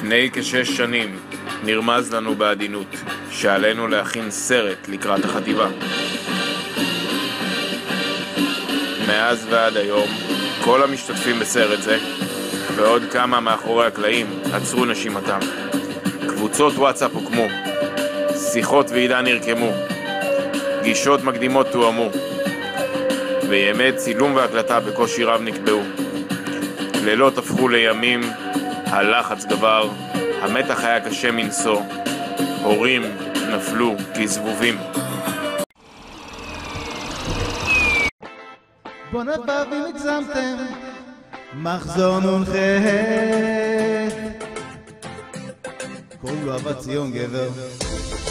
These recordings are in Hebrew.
לפני כ6 שנים נרמז לנו בעדינות שעלינו להכין סרט לקראת החטיבה. מאז ועד היום כל המשתתפים בסרט זה ועוד כמה מאחורי הקלעים עצרו נשימתם. קבוצות וואטסאפ הוקמו, שיחות ועידה נרקמו, פגישות מקדימות תואמו, וימי צילום והקלטה בקושי רב נקבעו. לילות הפכו לימים, הלחץ גבר, המתח היה קשה מנשוא, הורים נפלו כזבובים. בוא נבב אם הגזמתם, מחזור נ"ח, קוראים לו אהבת ציון גבר.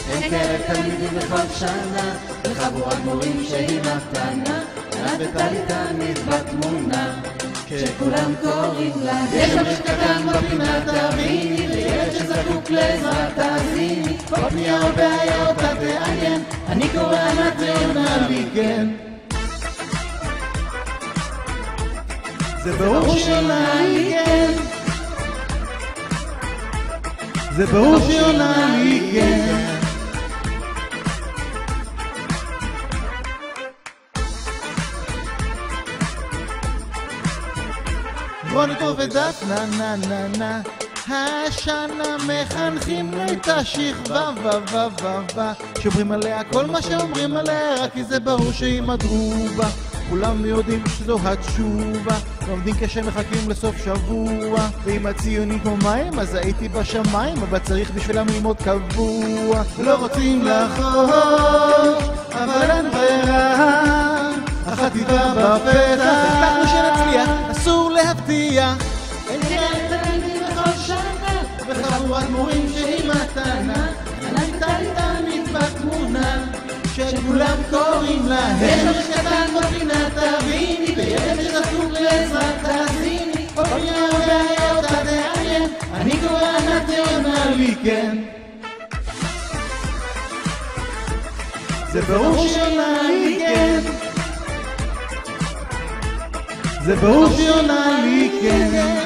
אין כאלה תלמידים בכל שנה, לחבורת מורים שהיא מתנה, ענת וטלי תמיד בתמונה, כשכולם קוראים לה. יש שם קטן בפינה תביני, וילד שזקוק לעזרה תאזיני, כל פנייה או בעיה אותה תעניין, אני קורא ענת ועונה לי כן. זה ברור שעונה לי כן, זה ברור שעונה לי כן. רוני טוב ודף נה נה נה נה, השנה מחנכים את השכבה שאומרים עליה כל מה שאומרים עליה, רק כי זה ברור שהיא מדרובה. כולם יודעים שזו התשובה, לומדים קשה מחכים לסוף שבוע, ואם הציונים כמו מים אז הייתי בשמיים, אבל צריך בשבילם ללמוד קבוע. לא רוצים לחרוש אבל אין ברירה, החטיבה בפתח, הבטחנו שנצליח, אסור להפתיע. אין כאלה תלמידים בכל שנה, וחבורת מורים שהיא מתנה, ענת וטלי תמיד בתמונה, שכולם קוראים לה. יש שם קטן בפינה תביני, וילד שזקוק לעזרה תאזיני, כל פנייה או בעיה אותה תעניין, אני קורא ענת ועונה לי כן. זה ברור שעונה לי כן, זה ברור שעונה לי כן.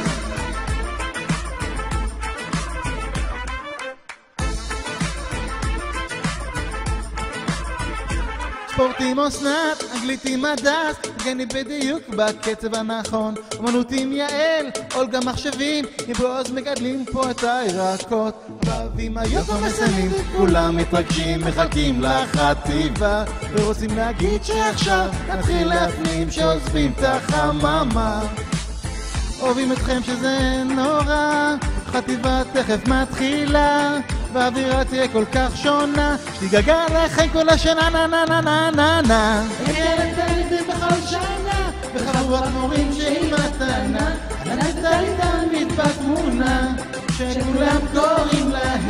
ספורט עם אסנת, אנגלית עם הדס, גני בדיוק בקצב הנכון, אמנות עם יעל, אולגה מחשבים, עם בועז מגדלים פה את הירקות, אוהבים היום ומסיימים, כולם מתרגשים, מחכים לחטיבה, ורוצים להגיד שעכשיו נתחיל להפנים שעוזבים את החממה. אוהבים אתכם שזה נורא, חטיבה תכף מתחילה, והאווירה תהיה כל כך שונה, שתיגגע לחי כל השנה נה נה נה נה נה נה. אין כאלה תלמידים בכל שנה, וחבורת מורים שהיא מתנה, ענת וטלי תמיד בתמונה, שכולם קוראים להם.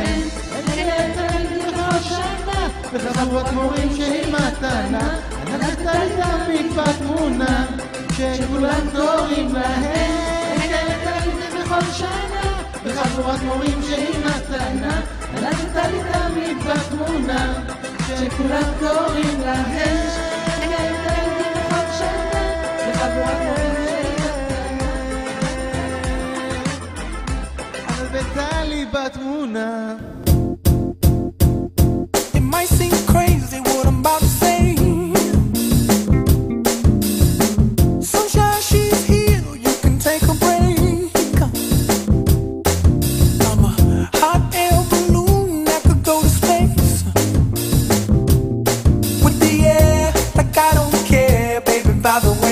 אין כאלה תלמידים בכל שנה, וחבורת מורים שהיא מתנה, ענת וטלי תמיד בתמונה, שכולם קוראים להם. אין כאלה תלמידים בכל שנה, וחבורת מורים שהיא מתנה, ענת וטלי תמיד בתמונה, שכולם קוראים להם. אין כאלה תלמידים בכל שנה, וחבורת מורים ענת וטלי בתמונה. It might seem crazy what I'm about to say. Sunshine, she's here, you can take a break. I'm a hot air balloon that could go to space. With the air, like I don't care, baby, by the way.